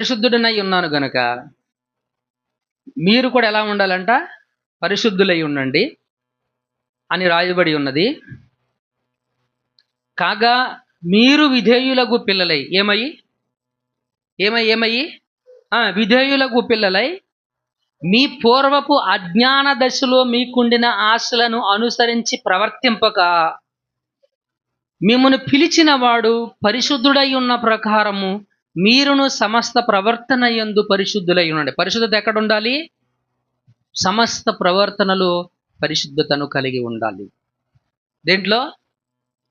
పరిశుద్ధుడనై ఉన్నాను గనుక మీరు కూడా ఎలా ఉండాలంట? పరిశుద్ధులై ఉండండి అని రాయబడి ఉన్నది. కాగా మీరు విధేయులకు పిల్లలై ఏమయ్యి విధేయులకు పిల్లలై మీ పూర్వపు అజ్ఞాన దశలో మీకుండిన ఆశలను అనుసరించి ప్రవర్తింపక మిమ్మను పిలిచిన వాడు పరిశుద్ధుడై ఉన్న ప్రకారము మీరును సమస్త ప్రవర్తన యందు పరిశుద్ధులై ఉండండి. పరిశుద్ధత ఎక్కడ ఉండాలి? సమస్త ప్రవర్తనలో పరిశుద్ధతను కలిగి ఉండాలి. దేంట్లో?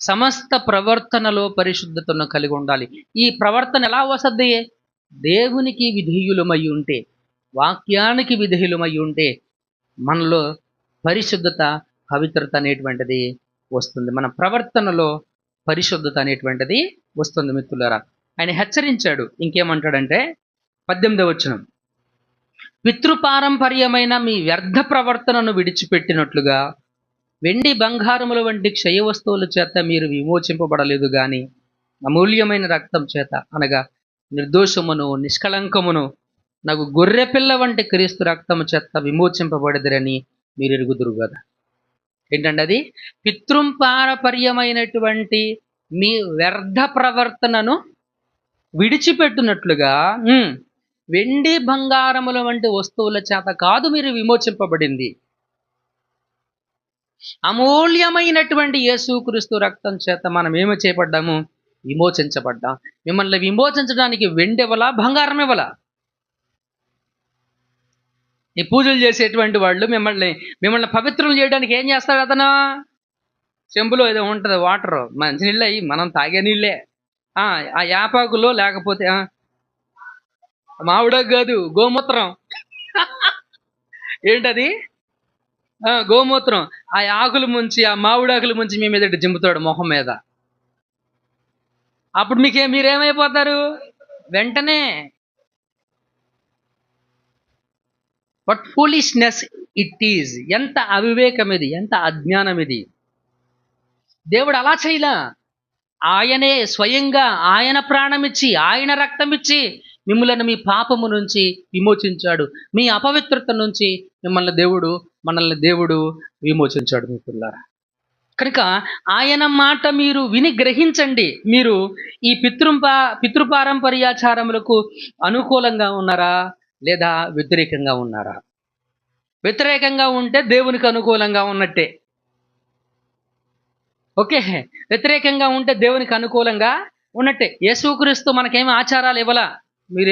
సమస్త ప్రవర్తనలో పరిశుద్ధతను కలిగి ఉండాలి. ఈ ప్రవర్తన ఎలా వస్తుంది? దేవునికి విధేయులమై ఉంటే, వాక్యానికి విధేయులమై ఉంటే మనలో పరిశుద్ధత, పవిత్రత అనేటువంటిది వస్తుంది. మన ప్రవర్తనలో పరిశుద్ధత అనేటువంటిది వస్తుంది. మిత్రులారా, ఆయన హెచ్చరించాడు. ఇంకేమంటాడంటే 18వ వచనం, పితృపారంపర్యమైన మీ వ్యర్థ ప్రవర్తనను విడిచిపెట్టినట్లుగా వెండి బంగారముల వంటి క్షయ వస్తువుల చేత మీరు విమోచింపబడలేదు గాని అమూల్యమైన రక్తం చేత, అనగా నిర్దోషమును నిష్కళంకమును నాకు గొర్రెపిల్ల వంటి క్రీస్తు రక్తము చేత విమోచింపబడదిరని మీరు ఎరుగుదురు కదా. ఏంటంటే అది పితృపారపర్యమైనటువంటి మీ వ్యర్థ ప్రవర్తనను విడిచిపెట్టినట్లుగా వెండి బంగారముల వంటి వస్తువుల చేత కాదు మీరు విమోచింపబడింది, అమూల్యమైనటువంటి యేసుక్రీస్తు రక్తం చేత మనం ఏమి చేయబడ్డాము? విమోచించబడ్డాం. మిమ్మల్ని విమోచించడానికి వెండి ఇవ్వలా, బంగారం ఇవ్వలా. ఈ పూజలు చేసేటువంటి వాళ్ళు మిమ్మల్ని పవిత్రం చేయడానికి ఏం చేస్తారు? అతను చెంబులో ఏదో ఉంటుంది వాటర్, మంచి నీళ్ళు అయ్యి మనం తాగే నీళ్ళే. ఆ యాపాకులో లేకపోతే మామిడాకు కాదు, గోమూత్రం. ఏంటది? గోమూత్రం. ఆ ఆకులు ముంచి, ఆ మామిడాకులు ముంచి మీ మీద జింపుతాడు మొహం మీద. అప్పుడు మీరేమైపోతారు? వెంటనే వాట్ ఫూలిష్నెస్ ఇట్ ఈజ్. ఎంత అవివేకం ఇది, ఎంత అజ్ఞానం ఇది. దేవుడు అలా చేయలా. ఆయనే స్వయంగా ఆయన ప్రాణమిచ్చి, ఆయన రక్తమిచ్చి మిమ్మల్ని మీ పాపము నుంచి విమోచించాడు. మీ అపవిత్రత నుంచి మనల్ని దేవుడు విమోచించాడు మిత్రులారా. కనుక ఆయన మాట మీరు విని గ్రహించండి. మీరు ఈ పితృపారంపర్యాచారములకు అనుకూలంగా ఉన్నారా లేదా వ్యతిరేకంగా ఉన్నారా? వ్యతిరేకంగా ఉంటే దేవునికి అనుకూలంగా ఉన్నట్టే. ఓకే, వ్యతిరేకంగా ఉంటే దేవునికి అనుకూలంగా ఉన్నట్టే. యేసుక్రీస్తు మనకేమి ఆచారాలు ఇవ్వలా. మీరు